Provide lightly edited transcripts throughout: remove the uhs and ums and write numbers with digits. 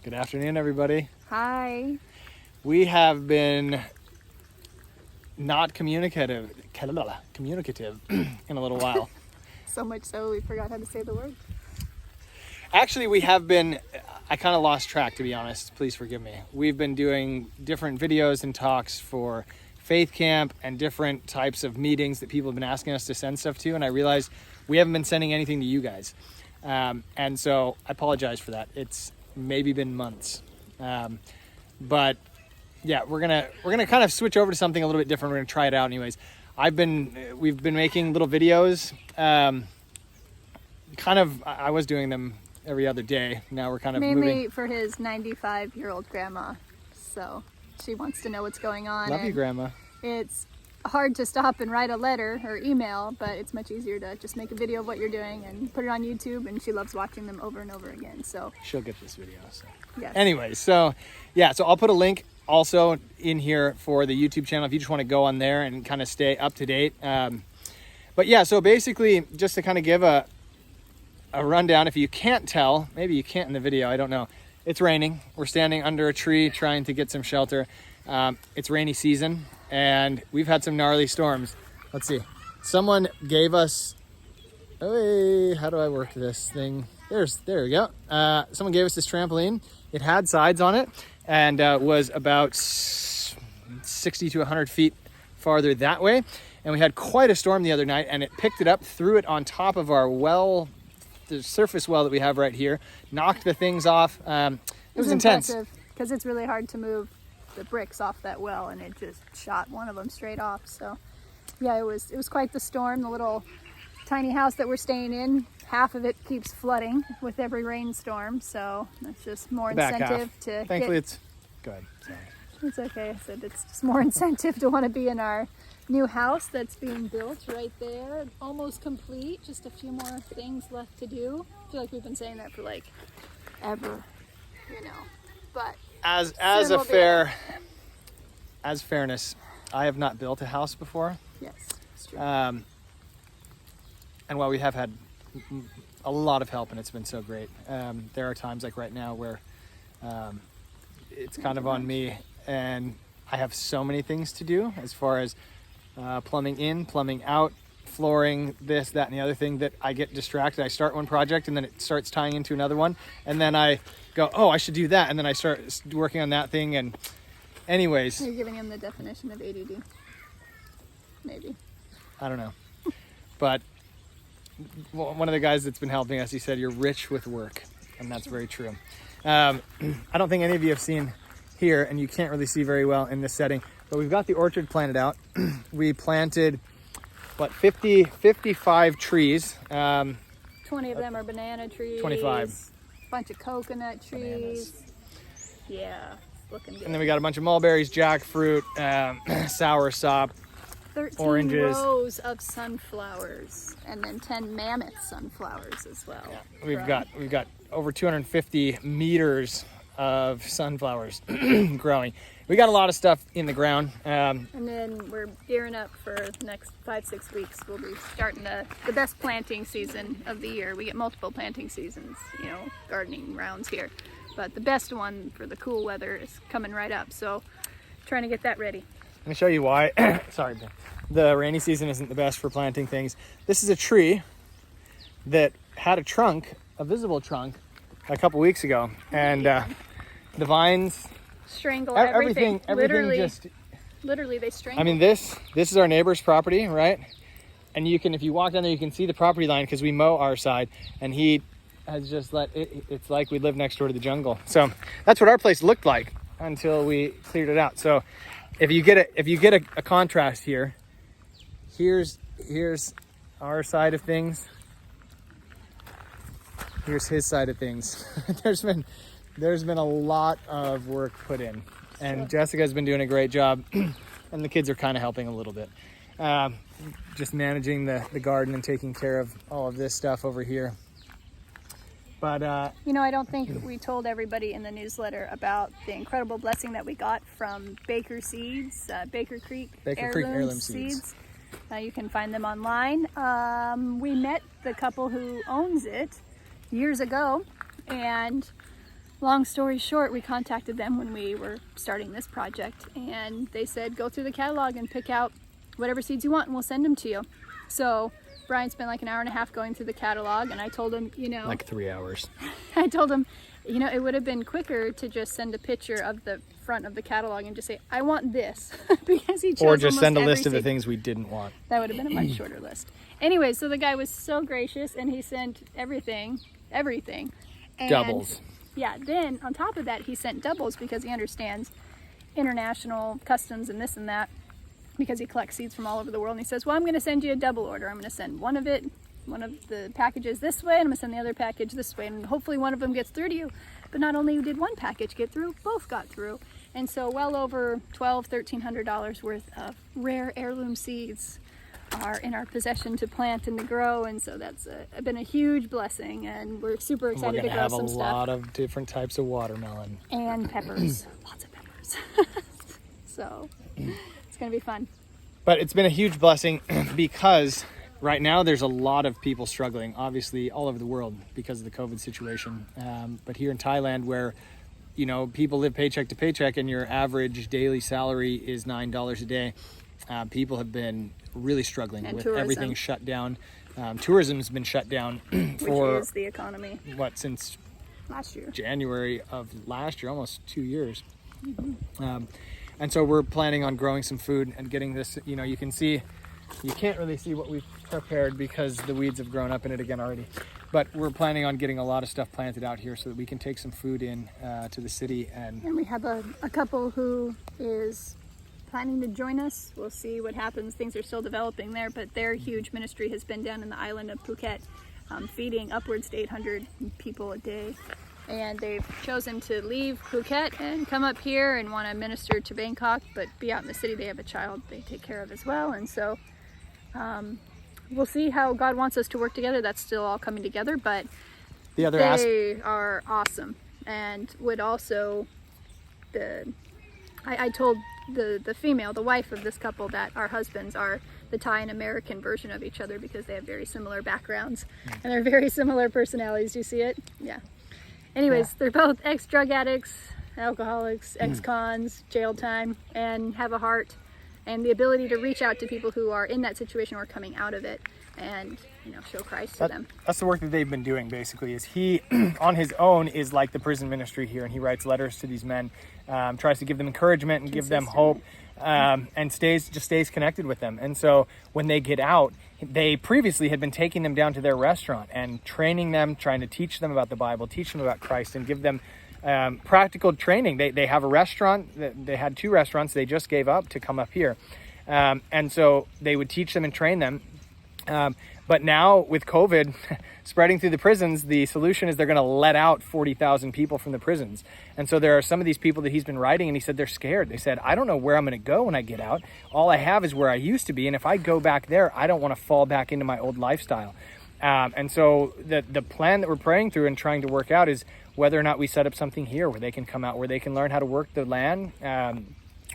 Good afternoon, everybody. Hi. We have been not communicative in a little while. So much so we forgot how to say the word. Actually, we have been, I kind of lost track, to be honest. Please forgive me. We've been doing different videos and talks for Faith Camp and different types of meetings that people have been asking us to send stuff to, and I realized we haven't been sending anything to you guys. And so I apologize for that. It's maybe been months. But yeah, we're gonna kind of switch over to something a little bit different. We're gonna try it out anyways. We've been making little videos. I was doing them every other day. Now we're kind of mainly moving. For his 95-year-old grandma. So she wants to know what's going on. Love you, Grandma. It's hard to stop and write a letter or email, but it's much easier to just make a video of what you're doing and put it on YouTube, and she loves watching them over and over again. So she'll get this video. So. Yes. Anyway, so yeah, so I'll put a link also in here for the YouTube channel if you just want to go on there and kind of stay up to date. But yeah, so basically just to kind of give a rundown, if you can't tell, maybe you can't in the video, I don't know. It's raining. We're standing under a tree trying to get some shelter. It's rainy season and we've had some gnarly storms. Let's see. Someone gave us, hey, how do I work this thing? There we go. Someone gave us this trampoline. It had sides on it and was about 60 to 100 feet farther that way. And we had quite a storm the other night, and it picked it up, threw it on top of our well, the surface well that we have right here, knocked the things off. It was intense. Because it's really hard to move the bricks off that well, and it just shot one of them straight off. So yeah, it was quite the storm. The little tiny house that we're staying in, half of it keeps flooding with every rainstorm, so that's just more incentive to Thankfully it's good. Sorry. It's okay. I said it's just more incentive to want to be in our new house that's being built right there, almost complete, just a few more things left to do. I feel like we've been saying that for like ever, but as fairness, I have not built a house before. Yes, it's true. And while we have had a lot of help and it's been so great, there are times like right now where it's kind of on me, and I have so many things to do as far as plumbing in, plumbing out, flooring, this, that, and the other thing, that I get distracted. I start one project and then it starts tying into another one, and then I go, oh, I should do that, and then I start working on that thing. And anyways, you're giving him the definition of ADD, maybe. I don't know, but one of the guys that's been helping us, he said, you're rich with work, and that's very true. I don't think any of you have seen here, and you can't really see very well in this setting, but we've got the orchard planted out. We planted, 55 trees. 20 of them are banana trees. 25. Bunch of coconut trees. Bananas. Yeah, looking good. And then we got a bunch of mulberries, jackfruit, soursop, 13 oranges. rows of sunflowers, and then 10 mammoth sunflowers as well. Yeah, we've got over 250 meters of sunflowers growing. We got a lot of stuff in the ground. And then we're gearing up for the next 5-6 weeks. We'll be starting the best planting season of the year. We get multiple planting seasons, gardening rounds here. But the best one for the cool weather is coming right up. So trying to get that ready. Let me show you why. Sorry, Ben. The rainy season isn't the best for planting things. This is a tree that had a visible trunk, a couple weeks ago, and the vines strangle everything. Literally they strangle. I mean, this is our neighbor's property, right? And if you walk down there, you can see the property line because we mow our side, and he has just let it. It's like we live next door to the jungle. So that's what our place looked like until we cleared it out. So if you get a contrast here, here's our side of things. Here's his side of things. There's been a lot of work put in, and Jessica's been doing a great job, and the kids are kind of helping a little bit, just managing the garden and taking care of all of this stuff over here. But I don't think we told everybody in the newsletter about the incredible blessing that we got from Baker Seeds, Baker Creek Heirloom Seeds. You can find them online. We met the couple who owns it years ago, and long story short, we contacted them when we were starting this project, and they said, go through the catalog and pick out whatever seeds you want and we'll send them to you. So Brian spent like an hour and a half going through the catalog, and I told him, like 3 hours. I told him, it would have been quicker to just send a picture of the front of the catalog and just say, I want this, because he chose Or just almost send a every list of the seed. things we didn't want. That would have been a much shorter list. Anyway, so the guy was so gracious, and he sent everything. And Doubles. yeah, then on top of that, he sent doubles because he understands international customs and this and that, because he collects seeds from all over the world. And he says, well, I'm going to send you a double order. I'm going to send one of the packages this way, and I'm going to send the other package this way, and hopefully one of them gets through to you. But not only did one package get through, both got through. And so well over $1,300 worth of rare heirloom seeds are in our possession to plant and to grow, and so that's been a huge blessing, and we're super We're excited going to to grow have some a stuff. lot of different types of watermelon. And peppers. Lots of peppers. So it's going to be fun. But it's been a huge blessing because right now there's a lot of people struggling, obviously all over the world because of the COVID situation. But here in Thailand, where people live paycheck to paycheck and your average daily salary is $9 a day, people have been really struggling And with tourism. everything shut down. Tourism's been shut down for Which is the economy. since Last year. January of last year, almost 2 years. And so we're planning on growing some food and getting this, you can see, you can't really see what we've prepared because the weeds have grown up in it again already. But we're planning on getting a lot of stuff planted out here so that we can take some food in to the city. And we have a couple who is planning to join us. We'll see what happens. Things are still developing there, but their huge ministry has been down in the island of Phuket, feeding upwards to 800 people a day. And they've chosen to leave Phuket and come up here and want to minister to Bangkok, but be out in the city. They have a child they take care of as well. And so we'll see how God wants us to work together. That's still all coming together, but the other they are awesome, and would also, I told the female, the wife of this couple, that our husbands are the Thai and American version of each other because they have very similar backgrounds and they're very similar personalities. Do you see it? Yeah. Anyways, they're both ex-drug addicts, alcoholics, ex-cons, jail time, and have a heart and the ability to reach out to people who are in that situation or coming out of it and show Christ to them. That's the work that they've been doing, basically, is he on his own is like the prison ministry here, and he writes letters to these men, tries to give them encouragement and give them hope, and stays connected with them. And so when they get out, they previously had been taking them down to their restaurant and training them, trying to teach them about the Bible, teach them about Christ, and give them practical training. They have a restaurant. They had 2 restaurants they just gave up to come up here, and so they would teach them and train them. But now with COVID spreading through the prisons, the solution is they're going to let out 40,000 people from the prisons. And so there are some of these people that he's been writing, and he said they're scared. They said, I don't know where I'm going to go when I get out. All I have is where I used to be. And if I go back there, I don't want to fall back into my old lifestyle. And so the plan that we're praying through and trying to work out is whether or not we set up something here where they can come out, where they can learn how to work the land,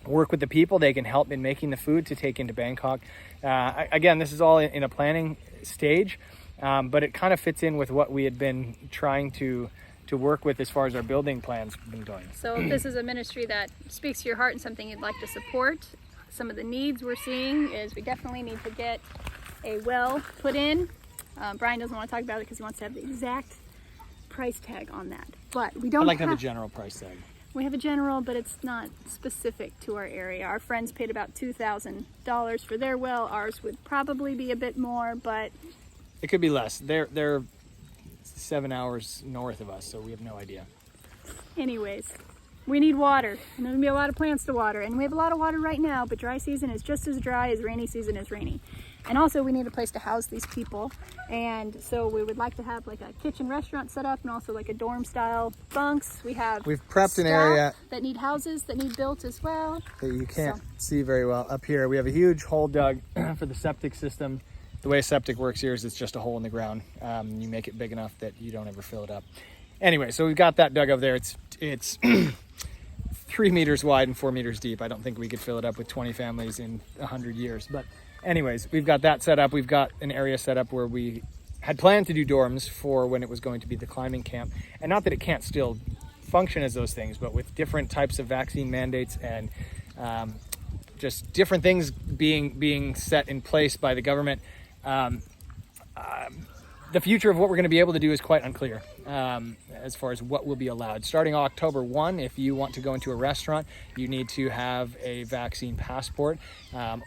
work with the people. They can help in making the food to take into Bangkok. Again, this is all in a planning stage, but it kind of fits in with what we had been trying to work with as far as our building plans have been going. So if this is a ministry that speaks to your heart and something you'd like to support, some of the needs we're seeing is we definitely need to get a well put in. Brian doesn't want to talk about it because he wants to have the exact price tag on that. But we don't I'd like to have a general price tag. We have a general, but it's not specific to our area. Our friends paid about $2,000 for their well. Ours would probably be a bit more, but it could be less. They're 7 hours north of us, so we have no idea. Anyways, we need water, and there's gonna be a lot of plants to water, and we have a lot of water right now, but dry season is just as dry as rainy season is rainy. And also we need a place to house these people, and so we would like to have like a kitchen restaurant set up and also like a dorm style bunks. We've prepped an area that need houses that need built as well that you can't see very well up here. We have a huge hole dug for the septic system. The way septic works here is it's just a hole in the ground. You make it big enough that you don't ever fill it up. Anyway, so we've got that dug up there. It's 3 meters wide and 4 meters deep. I don't think we could fill it up with 20 families in 100 years, but anyways, we've got that set up. We've got an area set up where we had planned to do dorms for when it was going to be the climbing camp. And not that it can't still function as those things, but with different types of vaccine mandates and just different things being set in place by the government, the future of what we're going to be able to do is quite unclear as far as what will be allowed. Starting October 1, if you want to go into a restaurant, you need to have a vaccine passport.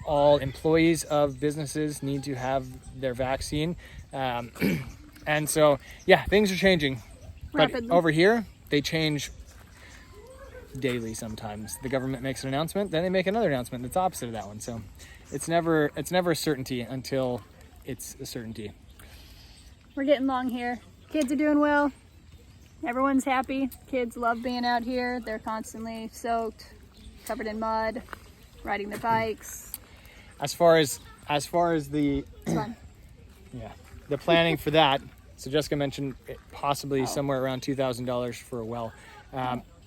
All employees of businesses need to have their vaccine. And so, yeah, things are changing. Rapidly. But over here, they change daily sometimes. The government makes an announcement, then they make another announcement that's opposite of that one. So it's never a certainty until it's a certainty. We're getting along here. Kids are doing well. Everyone's happy. Kids love being out here. They're constantly soaked, covered in mud, riding their bikes. As far as the It's fun. yeah, the planning for that. So Jessica mentioned possibly somewhere around $2,000 for a well.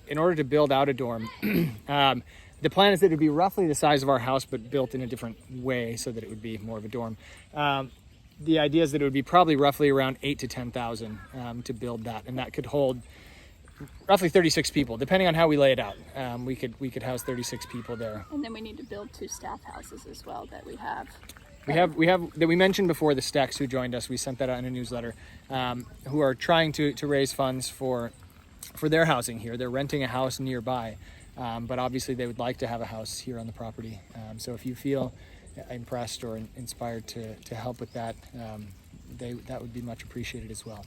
In order to build out a dorm, the plan is that it would be roughly the size of our house, but built in a different way so that it would be more of a dorm. The idea is that it would be probably roughly around 8,000 to 10,000 to build that, and that could hold roughly 36 people, depending on how we lay it out. We could house 36 people there. And then we need to build 2 staff houses as well that we have. We have that we mentioned before, the Stecks who joined us. We sent that out in a newsletter, who are trying to raise funds for their housing here. They're renting a house nearby, but obviously they would like to have a house here on the property. So if you feel impressed or inspired to help with that, that would be much appreciated as well.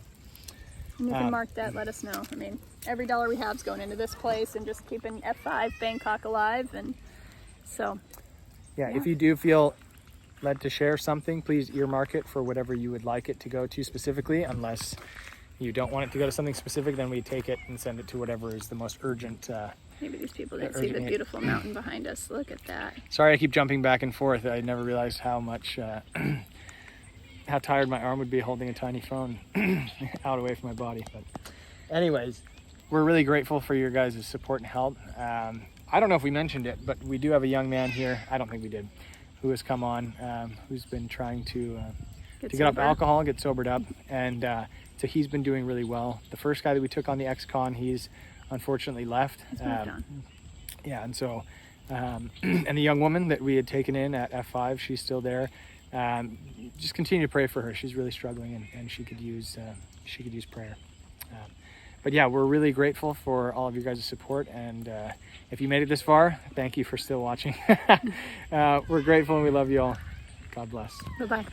And you can mark that, let us know. I mean, every dollar we have is going into this place and just keeping F5 Bangkok alive. And so, yeah, if you do feel led to share something, please earmark it for whatever you would like it to go to specifically. Unless you don't want it to go to something specific, then we take it and send it to whatever is the most urgent. Maybe these people didn't see the beautiful mountain behind us. Look at that. Sorry, I keep jumping back and forth. I never realized how much, how tired my arm would be holding a tiny phone out away from my body. But anyways, we're really grateful for your guys' support and help. I don't know if we mentioned it, but we do have a young man here. I don't think we did, who has come on, who's been trying to get off alcohol, get sobered up, and so he's been doing really well. The first guy that we took on the ex-con, he's unfortunately left. He's moved on. Yeah, and so and the young woman that we had taken in at F5, she's still there. Just continue to pray for her. She's really struggling, and she could use prayer. But yeah, we're really grateful for all of you guys' support, and if you made it this far, thank you for still watching. We're grateful and we love you all. God bless. Bye-bye.